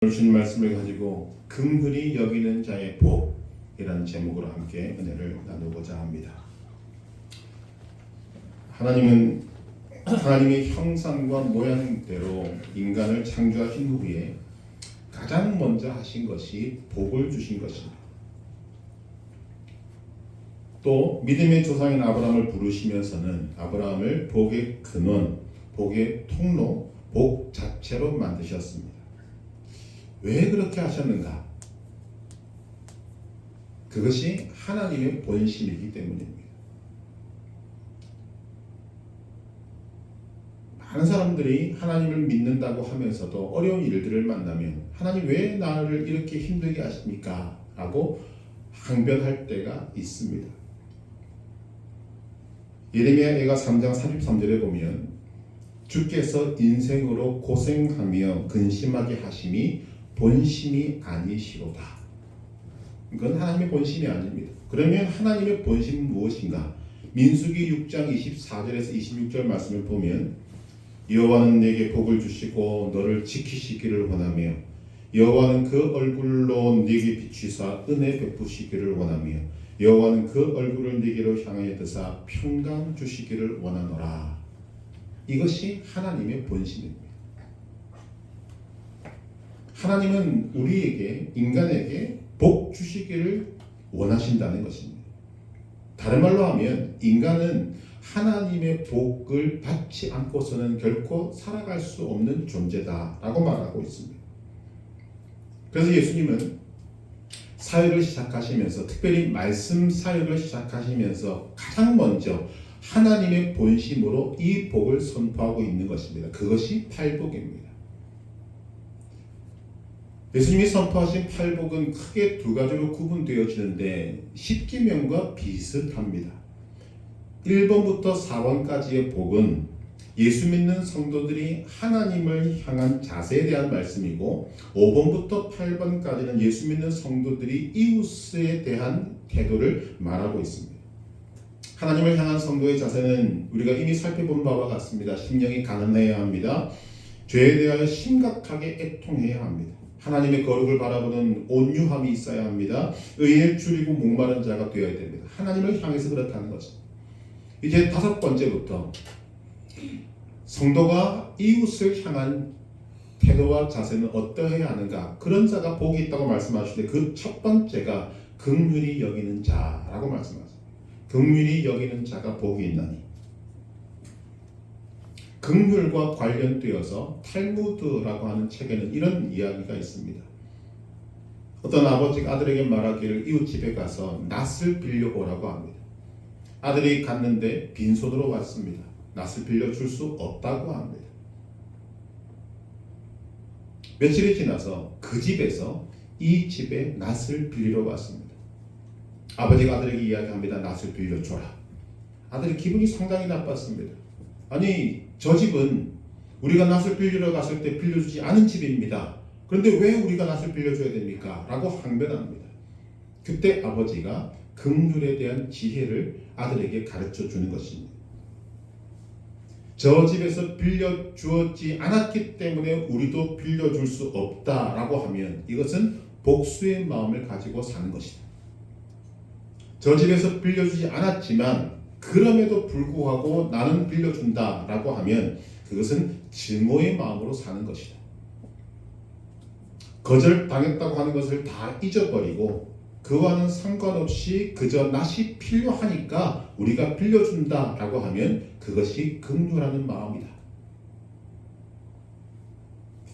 주신 말씀을 가지고 긍휼히 여기는 자의 복이라는 제목으로 함께 은혜를 나누고자 합니다. 하나님은 하나님의 형상과 모양대로 인간을 창조하신 후에 가장 먼저 하신 것이 복을 주신 것입니다. 또 믿음의 조상인 아브라함을 부르시면서는 아브라함을 복의 근원, 복의 통로, 복 자체로 만드셨습니다. 왜 그렇게 하셨는가? 그것이 하나님의 본심이기 때문입니다. 많은 사람들이 하나님을 믿는다고 하면서도 어려운 일들을 만나면 하나님 왜 나를 이렇게 힘들게 하십니까? 라고 항변할 때가 있습니다. 예레미야가 3장 33절에 보면 주께서 인생으로 고생하며 근심하게 하심이 본심이 아니시로다. 이건 하나님의 본심이 아닙니다. 그러면 하나님의 본심은 무엇인가? 민수기 6장 24절에서 26절 말씀을 보면 여호와는 내게 복을 주시고 너를 지키시기를 원하며 여호와는 그 얼굴로 네게 비추사 은혜 베푸시기를 원하며 여호와는 그 얼굴을 네게로 향하여 드사 평강 주시기를 원하노라. 이것이 하나님의 본심입니다. 하나님은 우리에게, 인간에게 복 주시기를 원하신다는 것입니다. 다른 말로 하면 인간은 하나님의 복을 받지 않고서는 결코 살아갈 수 없는 존재다라고 말하고 있습니다. 그래서 예수님은 사역을 시작하시면서, 특별히 말씀 사역을 시작하시면서 가장 먼저 하나님의 본심으로 이 복을 선포하고 있는 것입니다. 그것이 팔복입니다. 예수님이 선포하신 팔복은 크게 두 가지로 구분되어지는데 십계명과 비슷합니다. 1번부터 4번까지의 복은 예수 믿는 성도들이 하나님을 향한 자세에 대한 말씀이고 5번부터 8번까지는 예수 믿는 성도들이 이웃에 대한 태도를 말하고 있습니다. 하나님을 향한 성도의 자세는 우리가 이미 살펴본 바와 같습니다. 심령이 가난해야 합니다. 죄에 대하여 심각하게 애통해야 합니다. 하나님의 거룩을 바라보는 온유함이 있어야 합니다. 의에 줄이고 목마른 자가 되어야 됩니다. 하나님을 향해서 그렇다는 것입니다. 이제 5번째부터 성도가 이웃을 향한 태도와 자세는 어떠해야 하는가? 그런 자가 복이 있다고 말씀하시는데 그 첫 번째가 긍휼히 여기는 자라고 말씀하십니다. 긍휼히 여기는 자가 복이 있나니. 긍휼과 관련되어서 탈무드라고 하는 책에는 이런 이야기가 있습니다. 어떤 아버지가 아들에게 말하기를 이웃집에 가서 낫을 빌려오라고 합니다. 아들이 갔는데 빈손으로 왔습니다. 낫을 빌려줄 수 없다고 합니다. 며칠이 지나서 그 집에서 이 집에 낫을 빌리러 왔습니다. 아버지가 아들에게 이야기합니다. 낫을 빌려줘라. 아들이 기분이 상당히 나빴습니다. 아니, 저 집은 우리가 낫을 빌리러 갔을 때 빌려주지 않은 집입니다. 그런데 왜 우리가 낫을 빌려줘야 됩니까? 라고 항변합니다. 그때 아버지가 긍휼에 대한 지혜를 아들에게 가르쳐 주는 것입니다. 저 집에서 빌려주었지 않았기 때문에 우리도 빌려줄 수 없다라고 하면 이것은 복수의 마음을 가지고 사는 것이다. 저 집에서 빌려주지 않았지만 그럼에도 불구하고 나는 빌려준다라고 하면 그것은 증오의 마음으로 사는 것이다. 거절당했다고 하는 것을 다 잊어버리고 그와는 상관없이 그저 낫이 필요하니까 우리가 빌려준다라고 하면 그것이 긍휼하는 마음이다.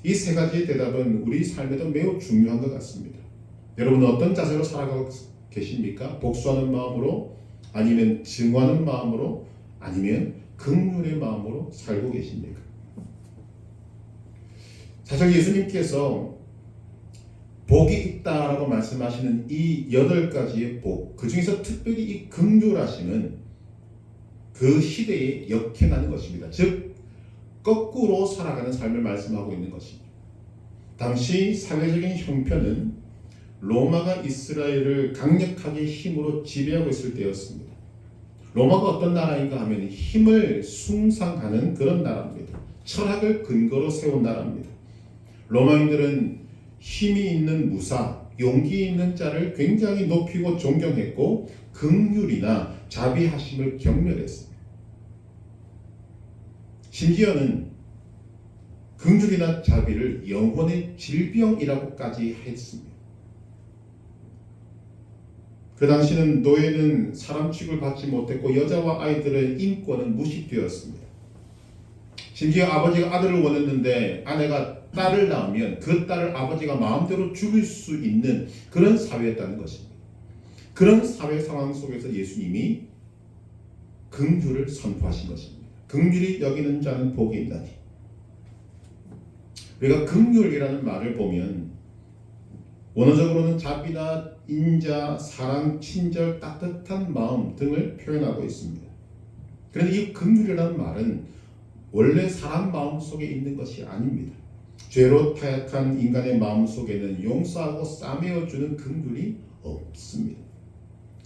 이 세 가지의 대답은 우리 삶에도 매우 중요한 것 같습니다. 여러분은 어떤 자세로 살아가고 계십니까? 복수하는 마음으로, 아니면 증오하는 마음으로, 아니면 긍휼의 마음으로 살고 계십니까? 사실 예수님께서 복이 있다라고 말씀하시는 이 8가지의 복, 그 중에서 특별히 이 긍휼하심은 그 시대에 역행하는 것입니다. 즉 거꾸로 살아가는 삶을 말씀하고 있는 것입니다. 당시 사회적인 형편은 로마가 이스라엘을 강력하게 힘으로 지배하고 있을 때였습니다. 로마가 어떤 나라인가 하면 힘을 숭상하는 그런 나라입니다. 철학을 근거로 세운 나라입니다. 로마인들은 힘이 있는 무사, 용기 있는 자를 굉장히 높이고 존경했고 긍휼이나 자비하심을 경멸했습니다. 심지어는 긍휼이나 자비를 영혼의 질병이라고까지 했습니다. 그 당시는 노예는 사람 취급을 받지 못했고 여자와 아이들의 인권은 무시되었습니다. 심지어 아버지가 아들을 원했는데 아내가 딸을 낳으면 그 딸을 아버지가 마음대로 죽일 수 있는 그런 사회였다는 것입니다. 그런 사회 상황 속에서 예수님이 긍휼을 선포하신 것입니다. 긍휼히 여기는 자는 복이 있나니. 우리가 긍휼이라는 말을 보면 원어적으로는 자비나 인자, 사랑, 친절, 따뜻한 마음 등을 표현하고 있습니다. 그런데 이 긍휼이라는 말은 원래 사람 마음 속에 있는 것이 아닙니다. 죄로 타락한 인간의 마음 속에는 용서하고 싸매어주는 긍휼이 없습니다.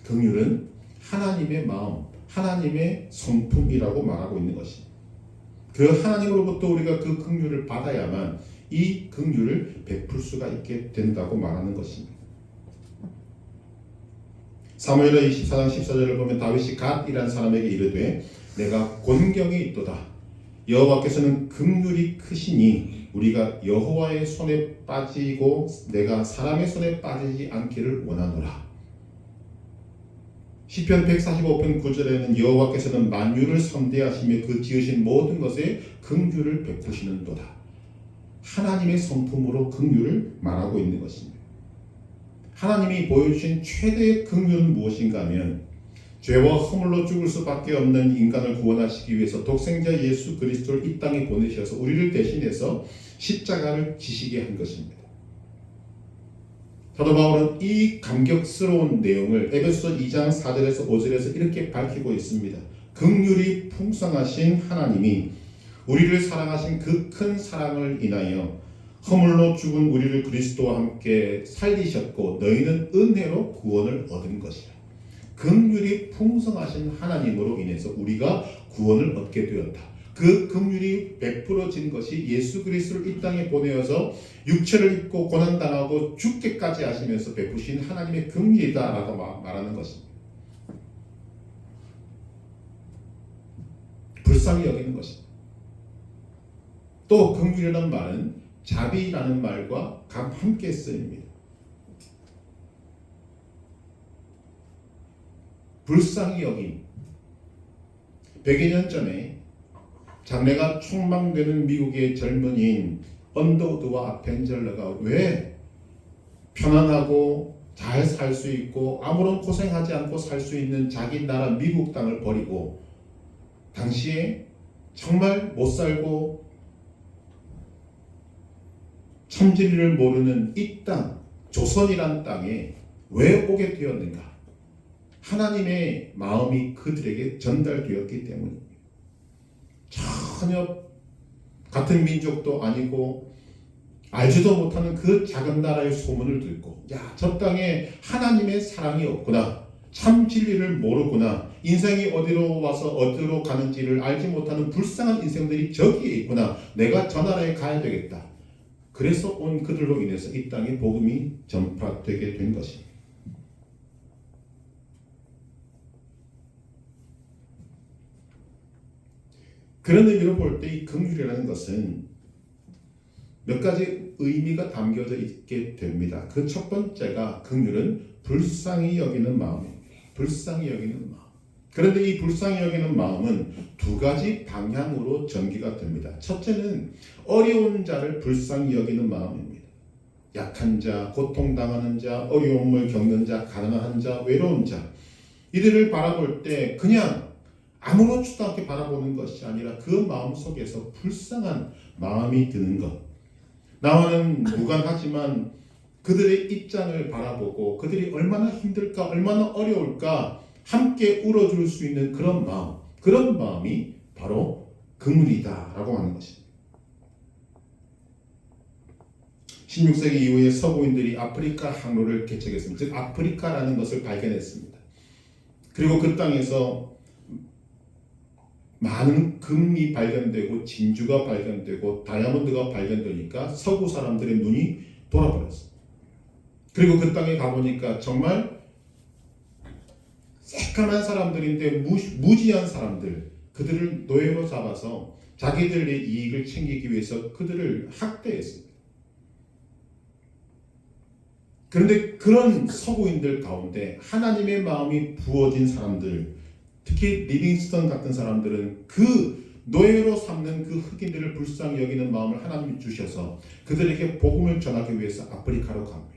긍휼은 하나님의 마음, 하나님의 성품이라고 말하고 있는 것입니다. 그 하나님으로부터 우리가 그 긍휼을 받아야만 이 긍휼을 베풀 수가 있게 된다고 말하는 것입니다. 사무엘하 24장 14절을 보면 다윗이 갓이라는 사람에게 이르되 내가 곤경에 있도다. 여호와께서는 긍휼이 크시니 우리가 여호와의 손에 빠지고 내가 사람의 손에 빠지지 않기를 원하노라. 시편 145편 9절에는 여호와께서는 만유를 선대하시며 그 지으신 모든 것에 긍휼을 베푸시는도다. 하나님의 성품으로 긍휼을 말하고 있는 것입니다. 하나님이 보여주신 최대의 긍휼은 무엇인가 하면 죄와 허물로 죽을 수밖에 없는 인간을 구원하시기 위해서 독생자 예수 그리스도를 이 땅에 보내셔서 우리를 대신해서 십자가를 지시게 한 것입니다. 사도 바울은 이 감격스러운 내용을 에베소서 2장 4절에서 5절에서 이렇게 밝히고 있습니다. 긍휼이 풍성하신 하나님이 우리를 사랑하신 그 큰 사랑을 인하여 허물로 죽은 우리를 그리스도와 함께 살리셨고 너희는 은혜로 구원을 얻은 것이라. 긍휼이 풍성하신 하나님으로 인해서 우리가 구원을 얻게 되었다. 그 긍휼이 베풀어진 것이 예수 그리스도를 이 땅에 보내어서 육체를 입고 고난당하고 죽게까지 하시면서 베푸신 하나님의 긍휼이다라고 말하는 것입니다. 불쌍히 여기는 것입니다. 또 긍휼이라는 말은 자비라는 말과 함께 쓰입니다. 불쌍히 여김. 100여 년 전에 장래가 촉망되는 미국의 젊은이인 언더우드와 아펜젤러가 왜 편안하고 잘 살 수 있고 아무런 고생하지 않고 살 수 있는 자기 나라 미국 땅을 버리고 당시에 정말 못 살고 참진리를 모르는 이 땅, 조선이란 땅에 왜 오게 되었는가? 하나님의 마음이 그들에게 전달되었기 때문입니다. 전혀 같은 민족도 아니고 알지도 못하는 그 작은 나라의 소문을 듣고 야, 저 땅에 하나님의 사랑이 없구나. 참 진리를 모르구나. 인생이 어디로 와서 어디로 가는지를 알지 못하는 불쌍한 인생들이 저기에 있구나. 내가 저 나라에 가야 되겠다. 그래서 온 그들로 인해서 이 땅에 복음이 전파되게 된 것입니다. 그런 의미로 볼 때 이 긍휼이라는 것은 몇 가지 의미가 담겨져 있게 됩니다. 그 첫 번째가 긍휼은 불쌍히 여기는 마음입니다. 불쌍히 여기는 마음. 그런데 이 불쌍히 여기는 마음은 두 가지 방향으로 전개가 됩니다. 첫째는 어려운 자를 불쌍히 여기는 마음입니다. 약한 자, 고통당하는 자, 어려움을 겪는 자, 가난한 자, 외로운 자 이들을 바라볼 때 그냥 아무렇지도 않게 바라보는 것이 아니라 그 마음 속에서 불쌍한 마음이 드는 것. 나와는 무관하지만 그들의 입장을 바라보고 그들이 얼마나 힘들까, 얼마나 어려울까 함께 울어줄 수 있는 그런 마음, 그런 마음이 바로 긍휼이다라고 하는 것입니다. 16세기 이후에 서구인들이 아프리카 항로를 개척했습니다. 즉 아프리카라는 것을 발견했습니다. 그리고 그 땅에서 많은 금이 발견되고 진주가 발견되고 다이아몬드가 발견되니까 서구 사람들의 눈이 돌아버렸어요. 그리고 그 땅에 가보니까 정말 새까만 사람들인데 무지한 사람들, 그들을 노예로 잡아서 자기들의 이익을 챙기기 위해서 그들을 학대했습니다. 그런데 그런 서구인들 가운데 하나님의 마음이 부어진 사람들, 특히 리빙스턴 같은 사람들은 그 노예로 삼는 그 흑인들을 불쌍히 여기는 마음을 하나님이 주셔서 그들에게 복음을 전하기 위해서 아프리카로 갑니다.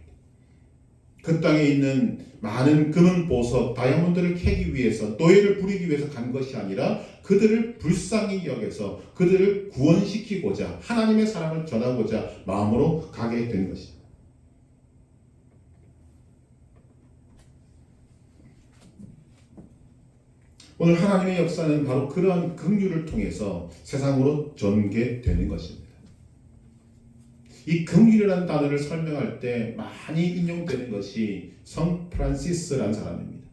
그 땅에 있는 많은 금은 보석, 다이아몬드를 캐기 위해서, 노예를 부리기 위해서 간 것이 아니라 그들을 불쌍히 여겨서 그들을 구원시키고자, 하나님의 사랑을 전하고자 마음으로 가게 된 것입니다. 오늘 하나님의 역사는 바로 그러한 긍휼을 통해서 세상으로 전개되는 것입니다. 이 긍휼이라는 단어를 설명할 때 많이 인용되는 것이 성 프란시스라는 사람입니다.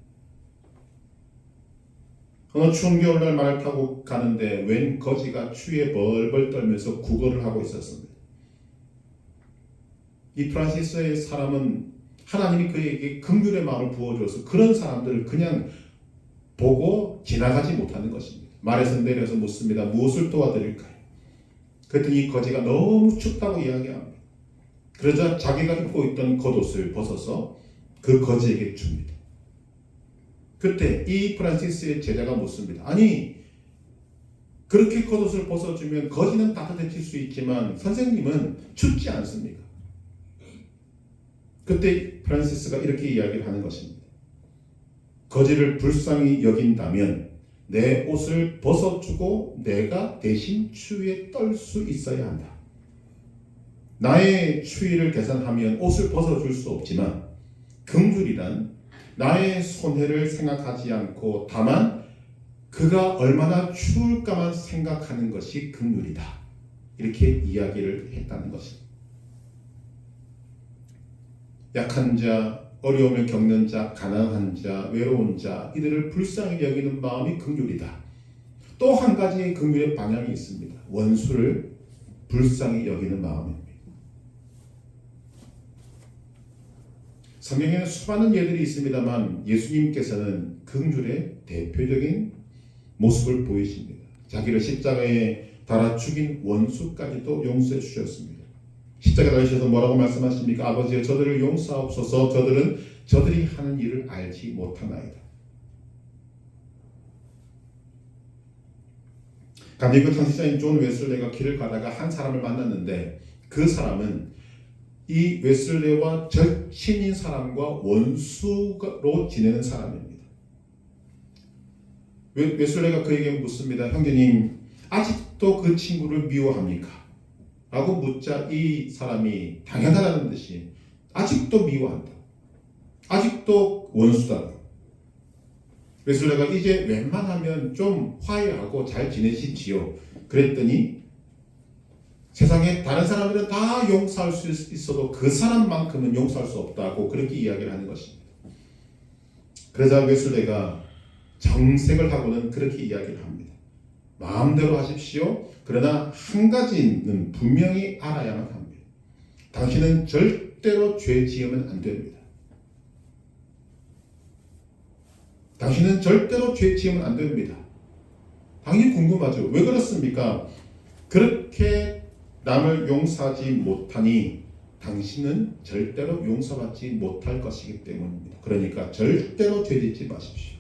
어느 추운 겨울날 말을 타고 가는데 웬 거지가 추위에 벌벌 떨면서 구걸을 하고 있었습니다. 이 프란시스의 사람은 하나님이 그에게 긍휼의 마음을 부어줘서 그런 사람들을 그냥 보고 지나가지 못하는 것입니다. 말에서 내려서 묻습니다. 무엇을 도와드릴까요? 그랬더니 이 거지가 너무 춥다고 이야기합니다. 그러자 자기가 입고 있던 겉옷을 벗어서 그 거지에게 줍니다. 그때 이 프란시스의 제자가 묻습니다. 아니, 그렇게 겉옷을 벗어주면 거지는 따뜻해질 수 있지만 선생님은 춥지 않습니까? 그때 프란시스가 이렇게 이야기를 하는 것입니다. 거지를 불쌍히 여긴다면 내 옷을 벗어주고 내가 대신 추위에 떨 수 있어야 한다. 나의 추위를 계산하면 옷을 벗어줄 수 없지만 긍휼이란 나의 손해를 생각하지 않고 다만 그가 얼마나 추울까만 생각하는 것이 긍휼이다. 이렇게 이야기를 했다는 것입니다. 약한 자, 어려움을 겪는 자, 가난한 자, 외로운 자, 이들을 불쌍히 여기는 마음이 긍휼이다. 또 한 가지 긍휼의 방향이 있습니다. 원수를 불쌍히 여기는 마음입니다. 성경에는 수많은 예들이 있습니다만 예수님께서는 긍휼의 대표적인 모습을 보이십니다. 자기를 십자가에 달아 죽인 원수까지도 용서해 주셨습니다. 십자가에 달리셔서 뭐라고 말씀하십니까? 아버지여 저들을 용서하옵소서. 저들은 저들이 하는 일을 알지 못하나이다. 감리교 창시자인 존 웨슬레가 길을 가다가 한 사람을 만났는데 그 사람은 이 웨슬레와 절친인 사람과 원수로 지내는 사람입니다. 웨슬레가 그에게 묻습니다. 형제님, 아직도 그 친구를 미워합니까? 라고 묻자 이 사람이 당연하다는 듯이 아직도 미워한다. 아직도 원수다. 웨슬레가 이제 웬만하면 좀 화해하고 잘 지내시지요. 그랬더니 세상에 다른 사람들은 다 용서할 수 있어도 그 사람만큼은 용서할 수 없다고 그렇게 이야기를 하는 것입니다. 그러자 웨슬레가 정색을 하고는 그렇게 이야기를 합니다. 마음대로 하십시오. 그러나 한 가지는 분명히 알아야만 합니다. 당신은 절대로 죄 지으면 안 됩니다. 당신은 절대로 죄 지으면 안 됩니다. 당연히 궁금하죠. 왜 그렇습니까? 그렇게 남을 용서하지 못하니 당신은 절대로 용서받지 못할 것이기 때문입니다. 그러니까 절대로 죄 짓지 마십시오.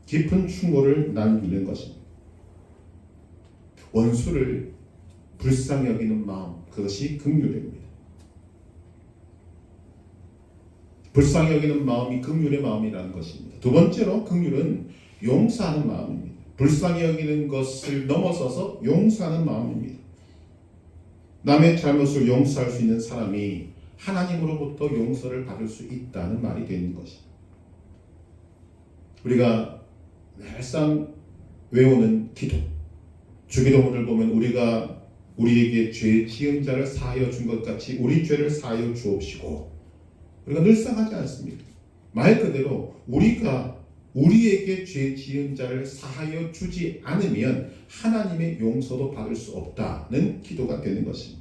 깊은 충고를 남기는 것입니다. 원수를 불쌍히 여기는 마음, 그것이 긍휼입니다. 불쌍히 여기는 마음이 긍휼의 마음이라는 것입니다. 두 번째로 긍휼은 용서하는 마음입니다. 불쌍히 여기는 것을 넘어서서 용서하는 마음입니다. 남의 잘못을 용서할 수 있는 사람이 하나님으로부터 용서를 받을 수 있다는 말이 되는 것입니다. 우리가 늘상 외우는 기도, 주기도문을 보면 우리가 우리에게 죄 지은 자를 사하여 준 것 같이 우리 죄를 사하여 주옵시고, 우리가 늘상 하지 않습니까? 말 그대로 우리가 우리에게 죄 지은 자를 사하여 주지 않으면 하나님의 용서도 받을 수 없다는 기도가 되는 것입니다.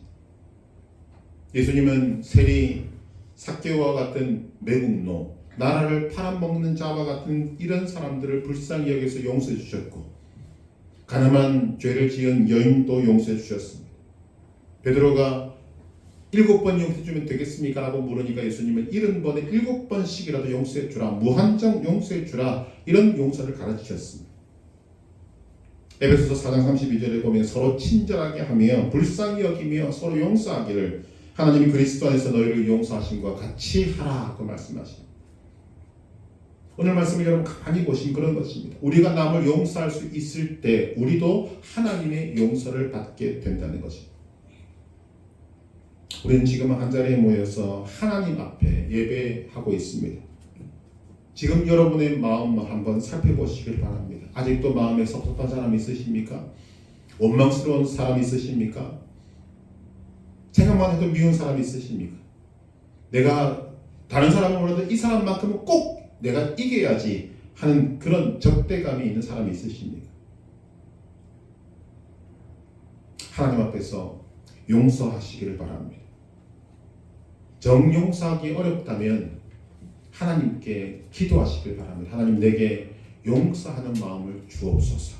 예수님은 세리 삭개오와 같은 매국노, 나라를 팔아먹는 자와 같은 이런 사람들을 불쌍히 여겨서 용서해 주셨고, 가늠한 죄를 지은 여인도 용서해 주셨습니다. 베드로가 7번 용서해 주면 되겠습니까? 라고 물으니까 예수님은 70번에 7번씩이라도 용서해 주라, 무한정 용서해 주라, 이런 용서를 가르치셨습니다. 에베소서 4장 32절에 보면 서로 친절하게 하며 불쌍히 여기며 서로 용서하기를 하나님이 그리스도 안에서 너희를 용서하신 것과 같이 하라고 말씀하십니다. 오늘 말씀을 여러분 가만히 보시면 그런 것입니다. 우리가 남을 용서할 수 있을 때 우리도 하나님의 용서를 받게 된다는 것입니다. 우리는 지금 한자리에 모여서 하나님 앞에 예배하고 있습니다. 지금 여러분의 마음을 한번 살펴보시길 바랍니다. 아직도 마음에 섭섭한 사람이 있으십니까? 원망스러운 사람이 있으십니까? 생각만 해도 미운 사람이 있으십니까? 내가 다른 사람을 몰라도 이 사람만큼은 꼭 내가 이겨야지 하는 그런 적대감이 있는 사람이 있으십니까? 하나님 앞에서 용서하시기를 바랍니다. 정용서하기 어렵다면 하나님께 기도하시길 바랍니다. 하나님, 내게 용서하는 마음을 주옵소서.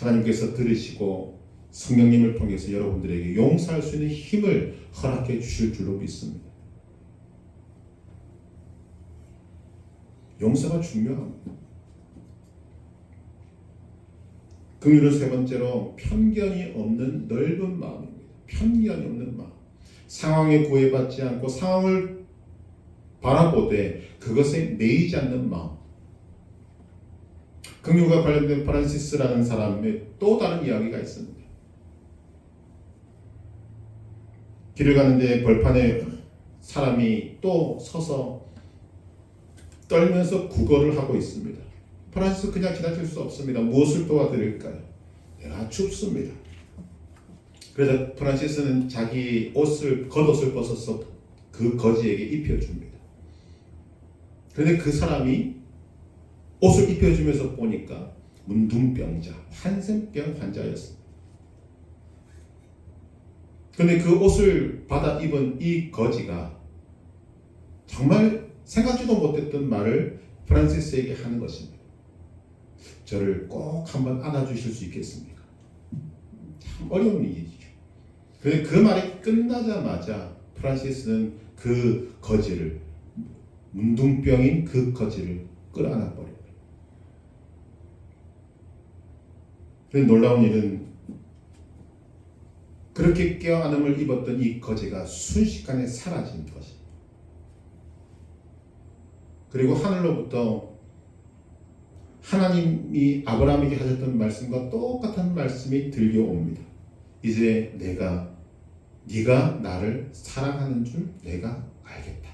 하나님께서 들으시고 성령님을 통해서 여러분들에게 용서할 수 있는 힘을 허락해 주실 줄로 믿습니다. 용서가 중요합니다. 긍휼은 세 번째로 편견이 없는 넓은 마음입니다. 편견이 없는 마음. 상황에 구애받지 않고 상황을 바라보되 그것에 매이지 않는 마음. 긍휼과 관련된 프란시스라는 사람의 또 다른 이야기가 있습니다. 길을 가는데 벌판에 사람이 또 서서 떨면서 구걸을 하고 있습니다. 프란시스 그냥 기다릴 수 없습니다. 무엇을 도와드릴까요? 내가 춥습니다. 그래서 프란시스는 자기 겉옷을 벗어서 그 거지에게 입혀줍니다. 그런데 그 사람이 옷을 입혀주면서 보니까 문둥병자, 한센병 환자였습니다. 그런데 그 옷을 받아 입은 이 거지가 정말 생각지도 못했던 말을 프란시스에게 하는 것입니다. 저를 꼭 한번 안아주실 수 있겠습니까? 참 어려운 일이죠. 그런데 그 말이 끝나자마자 프란시스는 그 거지를, 문둥병인 그 거지를 끌어안아 버립니다. 그런데 놀라운 일은 그렇게 껴안음을 입었던 이 거지가 순식간에 사라진 것입니다. 그리고 하늘로부터 하나님이 아브라함에게 하셨던 말씀과 똑같은 말씀이 들려옵니다. 이제 네가 나를 사랑하는 줄 내가 알겠다.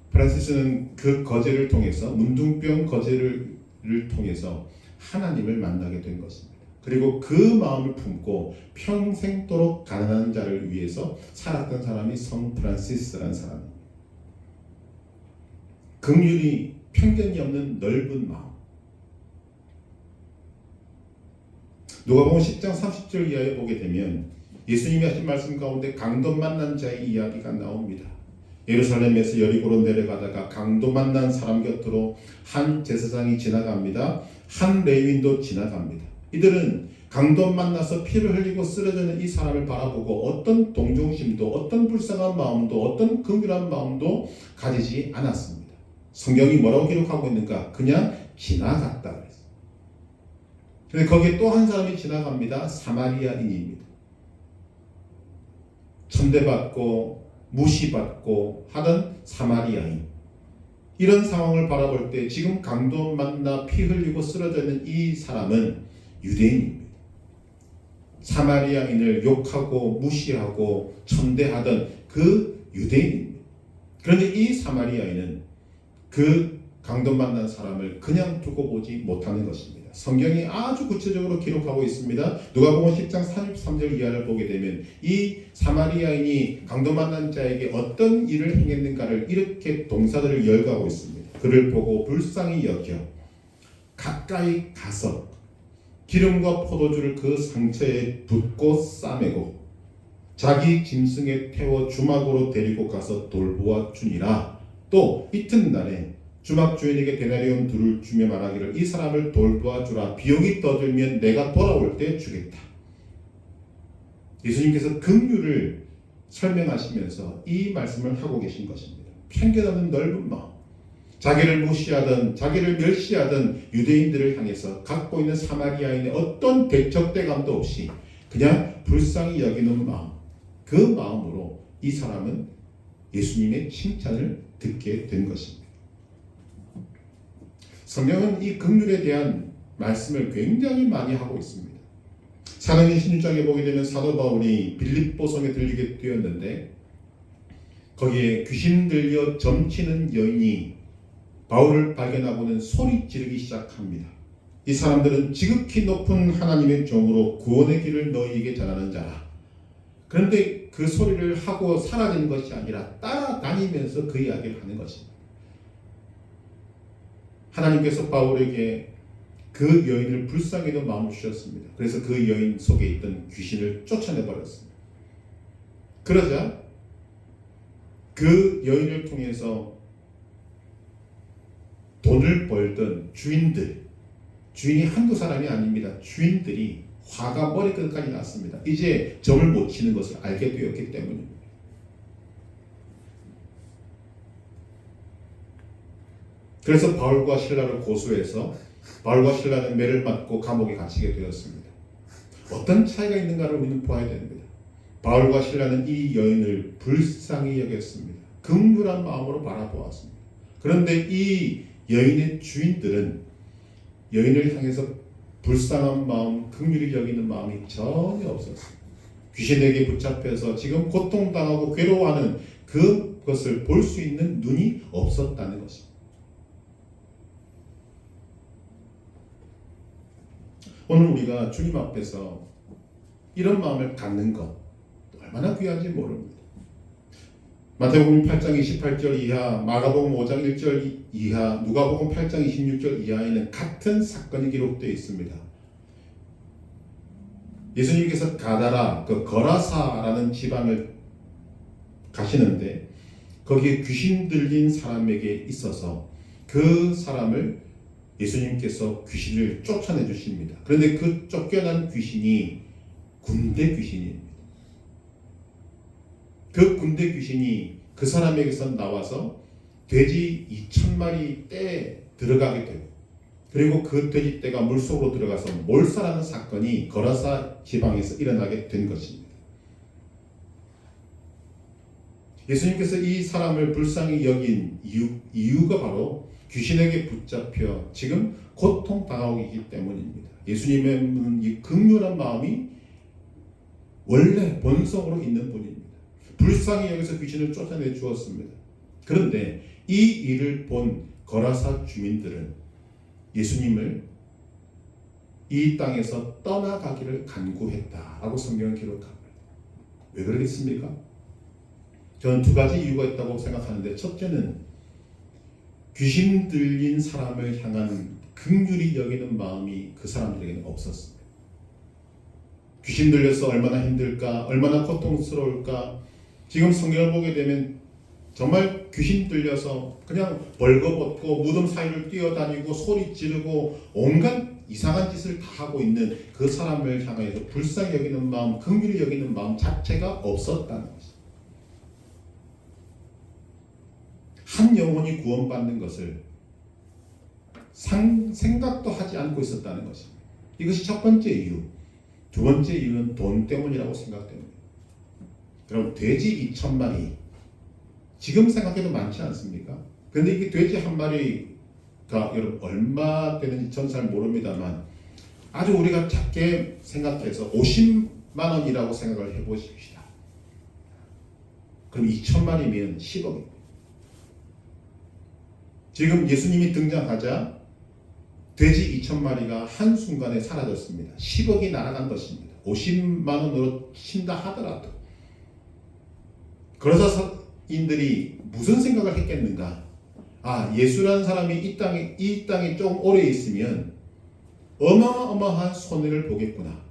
프란시스는 그 거제를 통해서, 문둥병 거제를 통해서 하나님을 만나게 된 것입니다. 그리고 그 마음을 품고 평생도록 가난한 자를 위해서 살았던 사람이 성 프란시스라는 사람입니다. 긍휼이 편견이 없는 넓은 마음. 누가복음 10장 30절 이하에 보게 되면 예수님이 하신 말씀 가운데 강도 만난 자의 이야기가 나옵니다. 예루살렘에서 여리고로 내려가다가 강도 만난 사람 곁으로 한 제사장이 지나갑니다. 한 레위인도 지나갑니다. 이들은 강도 만나서 피를 흘리고 쓰러져 있는 이 사람을 바라보고 어떤 동정심도, 어떤 불쌍한 마음도, 어떤 긍휼한 마음도 가지지 않았습니다. 성경이 뭐라고 기록하고 있는가? 그냥 지나갔다 그랬어요. 그런데 거기에 또 한 사람이 지나갑니다. 사마리아인입니다. 천대받고 무시받고 하던 사마리아인. 이런 상황을 바라볼 때 지금 강도 만나 피 흘리고 쓰러져 있는 이 사람은 유대인입니다. 사마리아인을 욕하고 무시하고 천대하던 그 유대인입니다. 그런데 이 사마리아인은 그 강도 만난 사람을 그냥 두고 보지 못하는 것입니다. 성경이 아주 구체적으로 기록하고 있습니다. 누가복음 10장 33절 이하를 보게 되면 이 사마리아인이 강도 만난 자에게 어떤 일을 행했는가를 이렇게 동사들을 열거하고 있습니다. 그를 보고 불쌍히 여겨 가까이 가서 기름과 포도주를 그 상처에 붓고 싸매고 자기 짐승에 태워 주막으로 데리고 가서 돌보아 주니라. 또 이튿날에 주막 주인에게 데나리온 둘을 주며 말하기를 이 사람을 돌보아 주라. 비용이 떠들면 내가 돌아올 때 주겠다. 예수님께서 긍휼을 설명하시면서 이 말씀을 하고 계신 것입니다. 편견 없는 넓은 마음, 자기를 무시하던 자기를 멸시하던 유대인들을 향해서 갖고 있는 사마리아인의 어떤 대척대감도 없이 그냥 불쌍히 여기는 마음, 그 마음으로 이 사람은 예수님의 칭찬을 듣게 된 것입니다. 성경은 이 긍휼에 대한 말씀을 굉장히 많이 하고 있습니다. 사도행전 16장에 보게 되면 사도 바울이 빌립보 성에 들리게 되었는데 거기에 귀신 들려 점치는 여인이 바울을 발견하고는 소리 지르기 시작합니다. 이 사람들은 지극히 높은 하나님의 종으로 구원의 길을 너희에게 전하는 자라. 그런데 그 소리를 하고 사라지는 것이 아니라 따라다니면서 그 이야기를 하는 것입니다. 하나님께서 바울에게 그 여인을 불쌍히 여기는 마음을 주셨습니다. 그래서 그 여인 속에 있던 귀신을 쫓아내버렸습니다. 그러자 그 여인을 통해서 돈을 벌던 주인이 한두 사람이 아닙니다. 주인들이 화가 머리끝까지 났습니다. 이제 점을 못 치는 것을 알게 되었기 때문입니다. 그래서 바울과 실라를 고소해서 바울과 실라는 매를 맞고 감옥에 갇히게 되었습니다. 어떤 차이가 있는가를 우리는 보아야 됩니다. 바울과 실라는 이 여인을 불쌍히 여겼습니다. 긍휼한 마음으로 바라보았습니다. 그런데 이 여인의 주인들은 여인을 향해서 불쌍한 마음, 긍휼히 여기는 마음이 전혀 없었습니다. 귀신에게 붙잡혀서 지금 고통당하고 괴로워하는 그것을 볼 수 있는 눈이 없었다는 것입니다. 오늘 우리가 주님 앞에서 이런 마음을 갖는 것 얼마나 귀한지 모릅니다. 마태복음 8장 28절 이하, 마가복음 5장 1절 이하, 누가복음 8장 26절 이하에는 같은 사건이 기록되어 있습니다. 예수님께서 가다라, 거라사라는 지방을 가시는데 거기에 귀신 들린 사람에게 있어서 그 사람을 예수님께서 귀신을 쫓아내 주십니다. 그런데 그 쫓겨난 귀신이 군대 귀신입니다. 그 군대 귀신이 그 사람에게서 나와서 돼지 2,000마리 떼에 들어가게 되고 그리고 그 돼지 떼가 물속으로 들어가서 몰살하는 사건이 거라사 지방에서 일어나게 된 것입니다. 예수님께서 이 사람을 불쌍히 여긴 이유가 바로 귀신에게 붙잡혀 지금 고통당하고 있기 때문입니다. 예수님은 이 긍휼한 마음이 원래 본성으로 있는 분입니다. 불쌍히 여기서 귀신을 쫓아내 주었습니다. 그런데 이 일을 본 거라사 주민들은 예수님을 이 땅에서 떠나가기를 간구했다라고 성경은 기록합니다. 왜 그러겠습니까? 저는 두 가지 이유가 있다고 생각하는데 첫째는 귀신 들린 사람을 향한 긍휼히 여기는 마음이 그 사람들에게는 없었습니다. 귀신 들려서 얼마나 힘들까, 얼마나 고통스러울까. 지금 성경을 보게 되면 정말 귀신 들려서 그냥 벌거벗고 무덤 사이를 뛰어다니고 소리 지르고 온갖 이상한 짓을 다 하고 있는 그 사람을 향해서 불쌍히 여기는 마음, 긍휼히 여기는 마음 자체가 없었다는 것입니다. 한 영혼이 구원받는 것을 생각도 하지 않고 있었다는 것입니다. 이것이 첫 번째 이유. 두 번째 이유는 돈 때문이라고 생각됩니다. 그럼 돼지 2,000마리 지금 생각해도 많지 않습니까? 그런데 이게 돼지 한 마리가 여러분 얼마 되는지 전 잘 모릅니다만 아주 우리가 작게 생각해서 50만 원이라고 생각을 해보십시다. 그럼 2,000마리면 10억입니다. 지금 예수님이 등장하자 돼지 2,000마리가 한순간에 사라졌습니다. 10억이 날아간 것입니다. 50만 원으로 친다 하더라도 거라사인들이 무슨 생각을 했겠는가? 아, 예수라는 사람이 이 땅에 좀 오래 있으면 어마어마한 손해를 보겠구나.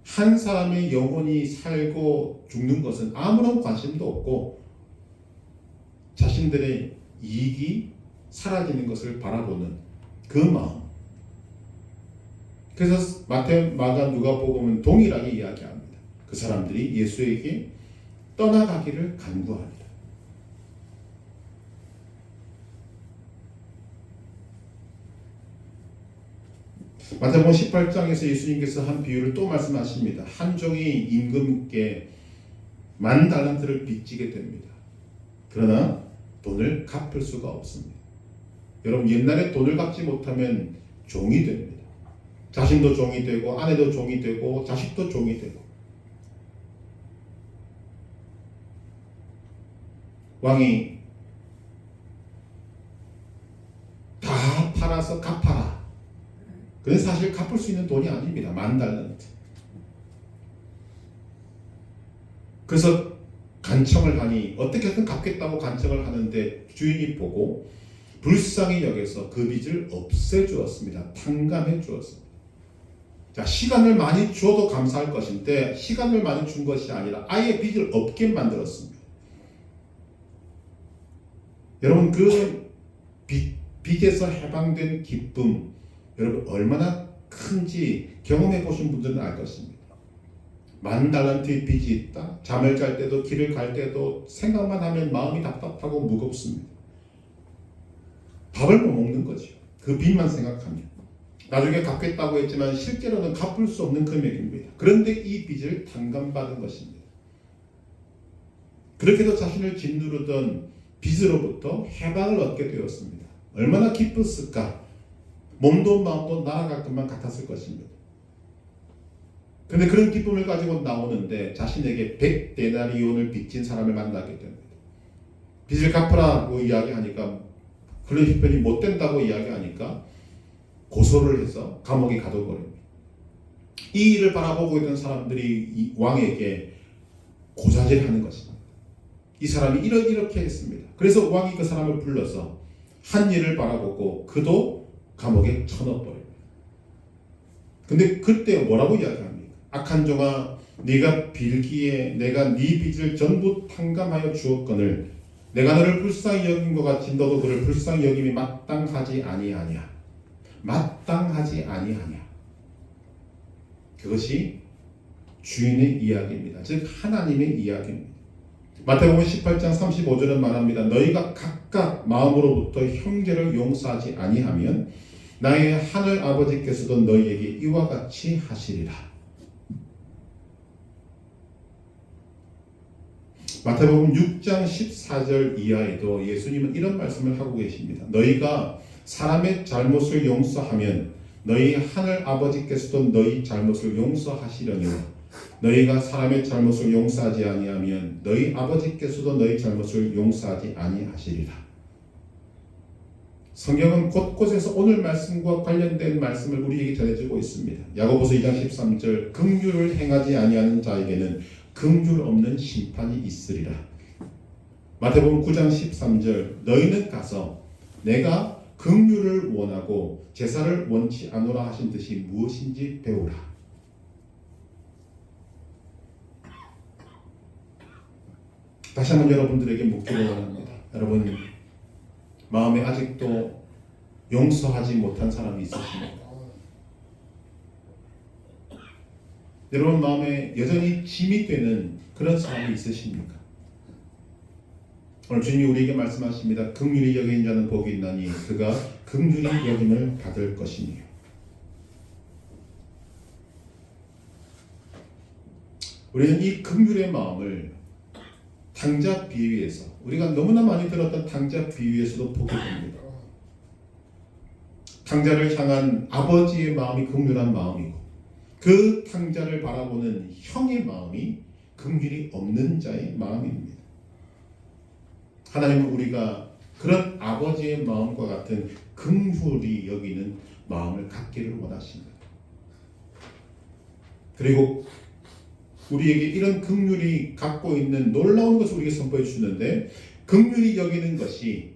한 사람의 영혼이 살고 죽는 것은 아무런 관심도 없고 자신들의 이익이 사라지는 것을 바라보는 그 마음. 그래서 마태, 마가, 누가복음은 동일하게 이야기합니다. 그 사람들이 예수에게 떠나가기를 간구합니다. 마태복음 18장에서 예수님께서 한 비유를 또 말씀하십니다. 한 종이 임금께 10,000달란트를 빚지게 됩니다. 그러나 돈을 갚을 수가 없습니다. 여러분, 옛날에 돈을 갚지 못하면 종이 됩니다. 자신도 종이 되고 아내도 종이 되고 자식도 종이 되고. 왕이 다 팔아서 갚아라. 그건 사실 갚을 수 있는 돈이 아닙니다. 10,000달란트. 그래서 간청을 하니 어떻게든 갚겠다고 간청을 하는데 주인이 보고 불쌍히 여겨서 그 빚을 없애주었습니다. 탕감해 주었습니다. 자, 시간을 많이 주어도 감사할 것인데 시간을 많이 준 것이 아니라 아예 빚을 없게 만들었습니다. 여러분, 그 빚에서 해방된 기쁨, 여러분 얼마나 큰지 경험해 보신 분들은 알 것입니다. 10,000달란트의 빚이 있다. 잠을 잘 때도 길을 갈 때도 생각만 하면 마음이 답답하고 무겁습니다. 밥을 못 먹는 거죠. 그 빚만 생각하면. 나중에 갚겠다고 했지만 실제로는 갚을 수 없는 금액입니다. 그런데 이 빚을 탕감받은 것입니다. 그렇게도 자신을 짓누르던 빚으로부터 해방을 얻게 되었습니다. 얼마나 기뻤을까? 몸도 마음도 날아갈 것만 같았을 것입니다. 그런데 그런 기쁨을 가지고 나오는데 자신에게 100데나리온을 빚진 사람을 만나게 됩니다. 빚을 갚으라고 이야기하니까 그런 형편이 못 된다고 이야기하니까 고소를 해서 감옥에 가둬버립니다. 이 일을 바라보고 있던 사람들이 이 왕에게 고사질하는 것입니다. 이 사람이 이렇게 했습니다. 그래서 왕이 그 사람을 불러서 한 일을 바라보고 그도 감옥에 쳐넣어버립니다. 근데 그때 뭐라고 이야기합니까? 악한 종아, 네가 빌기에 내가 네 빚을 전부 탕감하여 주었거늘 내가 너를 불쌍히 여긴 것 같이 너도 그를 불쌍히 여김이 마땅하지 아니하냐. 마땅하지 아니하냐. 그것이 주인의 이야기입니다. 즉 하나님의 이야기입니다. 마태복음 18장 35절은 말합니다. 너희가 각각 마음으로부터 형제를 용서하지 아니하면 나의 하늘 아버지께서도 너희에게 이와 같이 하시리라. 마태복음 6장 14절 이하에도 예수님은 이런 말씀을 하고 계십니다. 너희가 사람의 잘못을 용서하면 너희 하늘 아버지께서도 너희 잘못을 용서하시려니와 너희가 사람의 잘못을 용서하지 아니하면 너희 아버지께서도 너희 잘못을 용서하지 아니하시리라. 성경은 곳곳에서 오늘 말씀과 관련된 말씀을 우리에게 전해주고 있습니다. 야고보서 2장 13절 긍휼을 행하지 아니하는 자에게는 긍휼 없는 심판이 있으리라. 마태복음 9장 13절 너희는 가서 내가 긍휼을 원하고 제사를 원치 않노라 하신 뜻이 무엇인지 배우라. 다시 한번 여러분들에게 묻기를 원합니다. 여러분 마음에 아직도 용서하지 못한 사람이 있으십니까? 여러분 마음에 여전히 짐이 되는 그런 사람이 있으십니까? 오늘 주님이 우리에게 말씀하십니다. 긍휼히 여긴 자는 복이 있나니 그가 긍휼히 여김을 받을 것이니요. 우리는 이 긍휼의 마음을 탕자 비유에서 우리가 너무나 많이 들었던 탕자 비유에서도 보게 됩니다. 탕자를 향한 아버지의 마음이 긍휼한 마음이고 그 탕자를 바라보는 형의 마음이 긍휼이 없는 자의 마음입니다. 하나님은 우리가 그런 아버지의 마음과 같은 긍휼히 여기는 마음을 갖기를 원하십니다. 그리고 우리에게 이런 긍휼이 갖고 있는 놀라운 것을 우리에게 선포해 주시는데 긍휼히 여기는 것이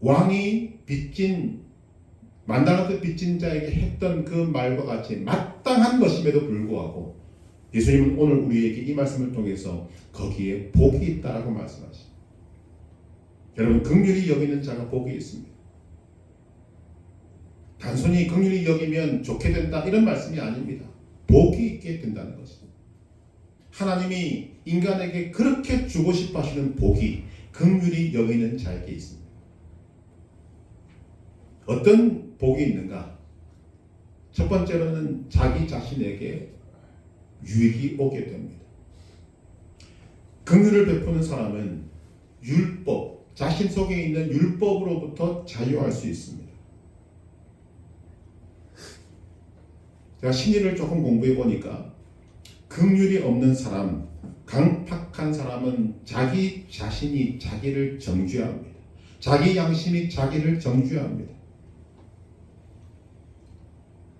왕이 빚진 만달란트 빚진 자에게 했던 그 말과 같이 마땅한 것임에도 불구하고 예수님은 오늘 우리에게 이 말씀을 통해서 거기에 복이 있다라고 말씀하십니다. 여러분, 긍휼히 여기는 자가 복이 있습니다. 단순히 긍휼히 여기면 좋게 된다 이런 말씀이 아닙니다. 복이 있게 된다는 것입니다. 하나님이 인간에게 그렇게 주고 싶어 하시는 복이 긍휼히 여기는 자에게 있습니다. 어떤 복이 있는가? 첫 번째로는 자기 자신에게 유익이 오게 됩니다. 긍휼을 베푸는 사람은 율법, 자신 속에 있는 율법으로부터 자유할 수 있습니다. 제가 심리를 조금 공부해 보니까 긍휼이 없는 사람, 강팍한 사람은 자기 자신이 자기를 정죄합니다. 자기 양심이 자기를 정죄합니다.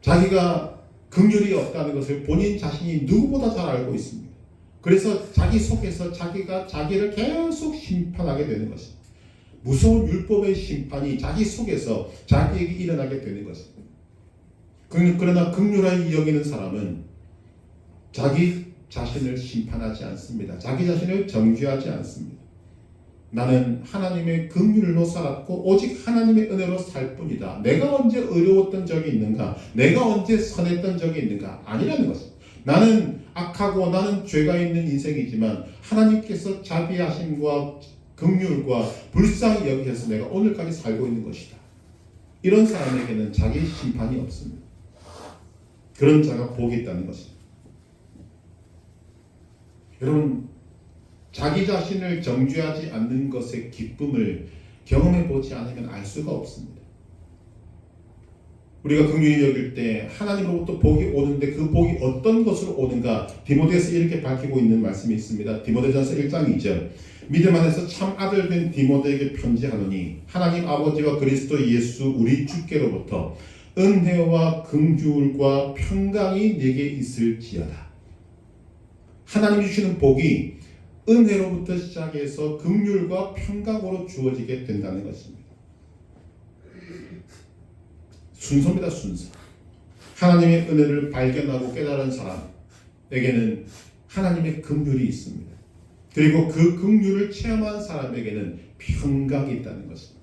자기가 긍휼이 없다는 것을 본인 자신이 누구보다 잘 알고 있습니다. 그래서 자기 속에서 자기가 자기를 계속 심판하게 되는 것입니다. 무서운 율법의 심판이 자기 속에서 자기에게 일어나게 되는 것입니다. 그러나 긍휼하게 여기는 사람은 자기 자신을 심판하지 않습니다. 자기 자신을 정죄하지 않습니다. 나는 하나님의 긍휼로 살았고 오직 하나님의 은혜로 살 뿐이다. 내가 언제 어려웠던 적이 있는가? 내가 언제 선했던 적이 있는가? 아니라는 것입니다. 나는 악하고 나는 죄가 있는 인생이지만 하나님께서 자비하심과 긍휼과 불쌍히 여기셔서 내가 오늘까지 살고 있는 것이다. 이런 사람에게는 자기 심판이 없습니다. 그런 자가 복이 있다는 것입니다. 여러분, 자기 자신을 정죄하지 않는 것의 기쁨을 경험해 보지 않으면 알 수가 없습니다. 우리가 긍휼히 여길 때 하나님으로부터 복이 오는데 그 복이 어떤 것으로 오는가 디모데에서 이렇게 밝히고 있는 말씀이 있습니다. 디모데전서 1장 2절 믿음 안에서 참 아들 된 디모데에게 편지하노니 하나님 아버지와 그리스도 예수 우리 주께로부터 은혜와 긍휼과 평강이 내게 있을지어다. 하나님이 주시는 복이 은혜로부터 시작해서 긍휼과 평강으로 주어지게 된다는 것입니다. 순서입니다. 순서. 하나님의 은혜를 발견하고 깨달은 사람에게는 하나님의 긍휼이 있습니다. 그리고 그 긍휼을 체험한 사람에게는 평강이 있다는 것입니다.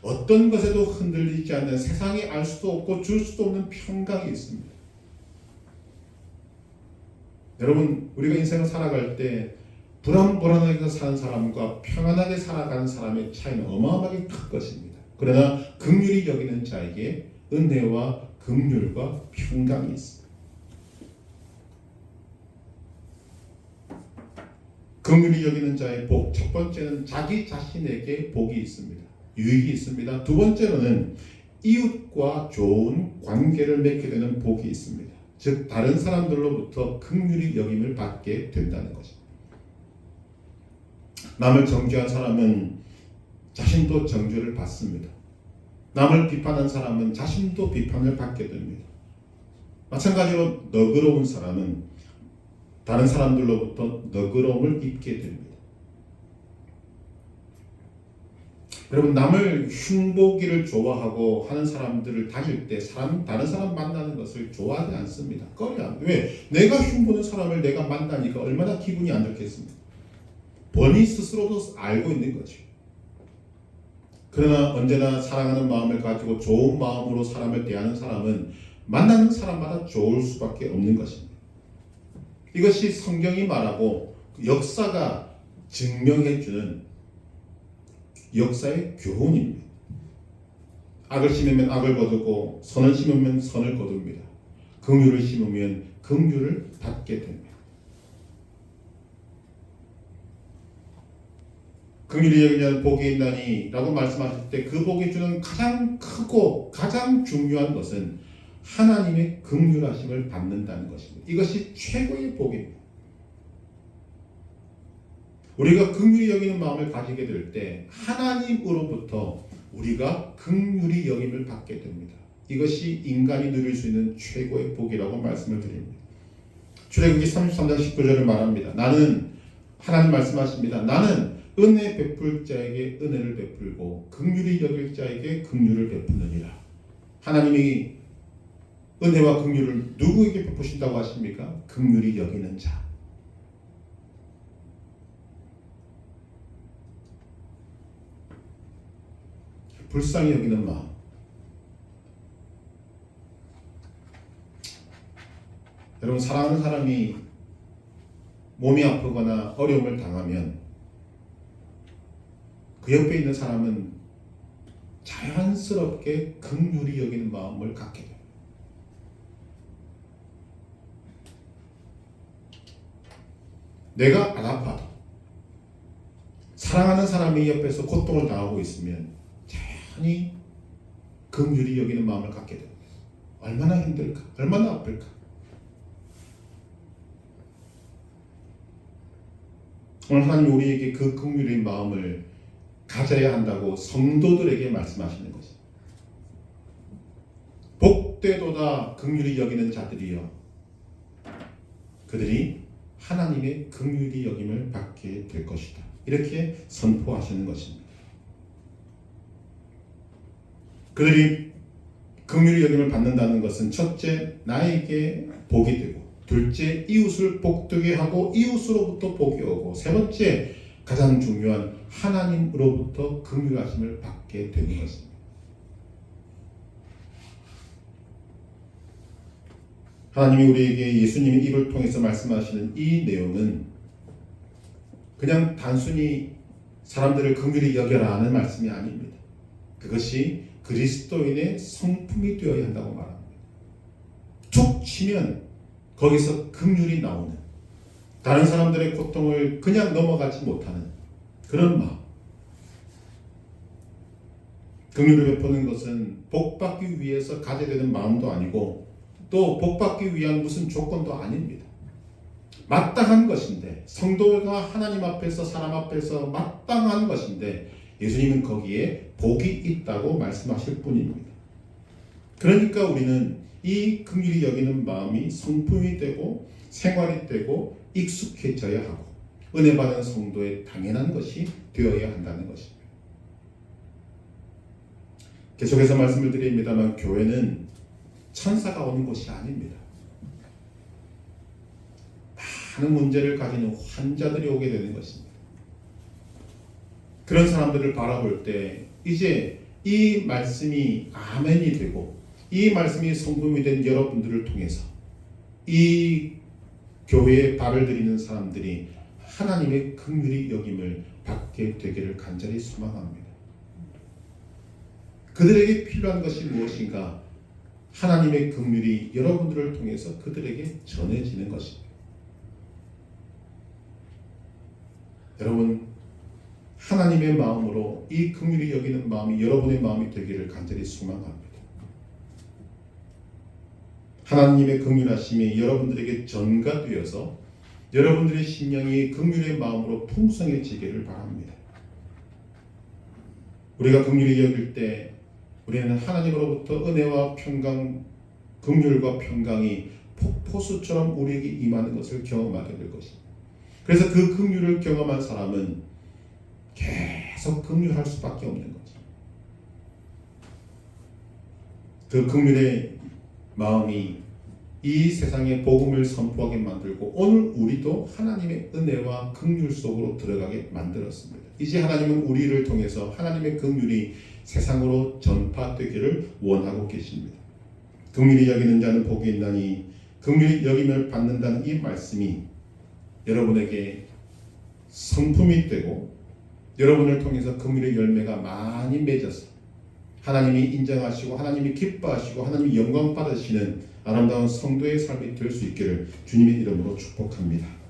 어떤 것에도 흔들리지 않는 세상이 알 수도 없고 줄 수도 없는 평강이 있습니다. 여러분, 우리가 인생을 살아갈 때 불안불안하게 사는 사람과 평안하게 살아가는 사람의 차이는 어마어마하게 클 것입니다. 그러나 긍휼히 여기는 자에게 은혜와 긍휼과 평강이 있습니다. 긍휼히 여기는 자의 복, 첫 번째는 자기 자신에게 복이 있습니다. 유익이 있습니다. 두 번째로는 이웃과 좋은 관계를 맺게 되는 복이 있습니다. 즉 다른 사람들로부터 긍휼히 여김을 받게 된다는 것입니다. 남을 정죄한 사람은 자신도 정죄를 받습니다. 남을 비판한 사람은 자신도 비판을 받게 됩니다. 마찬가지로 너그러운 사람은 다른 사람들로부터 너그러움을 입게 됩니다. 여러분, 남을 흉보기를 좋아하고 하는 사람들을 다닐 때 다른 사람 만나는 것을 좋아하지 않습니다. 꺼려합니다. 왜? 내가 흉보는 사람을 내가 만나니까 얼마나 기분이 안 좋겠습니까? 본인 스스로도 알고 있는 거죠. 그러나 언제나 사랑하는 마음을 가지고 좋은 마음으로 사람을 대하는 사람은 만나는 사람마다 좋을 수밖에 없는 것입니다. 이것이 성경이 말하고 역사가 증명해주는 역사의 교훈입니다. 악을 심으면 악을 거두고 선을 심으면 선을 거둡니다. 긍휼을 심으면 긍휼을 받게 됩니다. 긍휼히 여기는 복이 있나니 라고 말씀하실 때 그 복이 주는 가장 크고 가장 중요한 것은 하나님의 긍휼하심을 받는다는 것입니다. 이것이 최고의 복입니다. 우리가 긍휼히 여기는 마음을 가지게 될 때 하나님으로부터 우리가 긍휼히 여김을 받게 됩니다. 이것이 인간이 누릴 수 있는 최고의 복이라고 말씀을 드립니다. 출애굽기 33장 19절을 말합니다. 나는 하나님 말씀하십니다. 나는 은혜 베풀 자에게 은혜를 베풀고 긍휼히 여길 자에게 긍휼을 베푸느니라. 하나님이 은혜와 긍휼을 누구에게 베푸신다고 하십니까? 긍휼히 여기는 자. 불쌍히 여기는 마음. 여러분, 사랑하는 사람이 몸이 아프거나 어려움을 당하면 그 옆에 있는 사람은 자연스럽게 긍휼히 여기는 마음을 갖게 돼요. 내가 안 아파도 사랑하는 사람이 옆에서 고통을 당하고 있으면 자연히 긍휼히 여기는 마음을 갖게 돼요. 얼마나 힘들까? 얼마나 아플까? 오늘 하나님이 우리에게 그 긍휼의 마음을 가져야 한다고 성도들에게 말씀하시는 것입니다. 복되도다 긍휼히 여기는 자들이여, 그들이 하나님의 긍휼히 여김을 받게 될 것이다. 이렇게 선포하시는 것입니다. 그들이 긍휼히 여김을 받는다는 것은 첫째, 나에게 복이 되고, 둘째, 이웃을 복되게 하고 이웃으로부터 복이 오고, 세 번째, 가장 중요한 하나님으로부터 긍휼하심을 받게 되는 것입니다. 하나님이 우리에게 예수님의 입을 통해서 말씀하시는 이 내용은 그냥 단순히 사람들을 긍휼히 여겨라 하는 말씀이 아닙니다. 그것이 그리스도인의 성품이 되어야 한다고 말합니다. 툭 치면 거기서 긍휼이 나오는, 다른 사람들의 고통을 그냥 넘어가지 못하는 그런 마음. 긍휼을 베푸는 것은 복받기 위해서 가져야 되는 마음도 아니고 또 복받기 위한 무슨 조건도 아닙니다. 마땅한 것인데, 성도가 하나님 앞에서 사람 앞에서 마땅한 것인데 예수님은 거기에 복이 있다고 말씀하실 뿐입니다. 그러니까 우리는 이 긍휼히 여기는 마음이 성품이 되고 생활이 되고 익숙해져야 하고 은혜 받은 성도의 당연한 것이 되어야 한다는 것입니다. 계속해서 말씀을 드립니다만 교회는 천사가 오는 곳이 아닙니다. 많은 문제를 가지는 환자들이 오게 되는 것입니다. 그런 사람들을 바라볼 때 이제 이 말씀이 아멘이 되고 이 말씀이 성품이 된 여러분들을 통해서 이 교회에 발을 들이는 사람들이 하나님의 긍휼히 여김을 받게 되기를 간절히 소망합니다. 그들에게 필요한 것이 무엇인가? 하나님의 긍휼이 여러분들을 통해서 그들에게 전해지는 것입니다. 여러분, 하나님의 마음으로 이 긍휼히 여기는 마음이 여러분의 마음이 되기를 간절히 소망합니다. 하나님의 긍휼하심이 여러분들에게 전가되어서 여러분들의 심령이 긍휼의 마음으로 풍성해지기를 바랍니다. 우리가 긍휼히 여길 때 우리는 하나님으로부터 은혜와 평강, 긍휼과 평강이 폭포수처럼 우리에게 임하는 것을 경험하게 될 것입니다. 그래서 그 긍휼을 경험한 사람은 계속 긍휼할 수밖에 없는 거죠. 그 긍휼의 마음이 이 세상에 복음을 선포하게 만들고 오늘 우리도 하나님의 은혜와 긍휼 속으로 들어가게 만들었습니다. 이제 하나님은 우리를 통해서 하나님의 긍휼이 세상으로 전파되기를 원하고 계십니다. 긍휼히 여기는 자는 복이 있나니, 긍휼히 여김을 받는다는 이 말씀이 여러분에게 성품이 되고 여러분을 통해서 긍휼의 열매가 많이 맺어서 하나님이 인정하시고 하나님이 기뻐하시고 하나님이 영광 받으시는 아름다운 성도의 삶이 될 수 있기를 주님의 이름으로 축복합니다.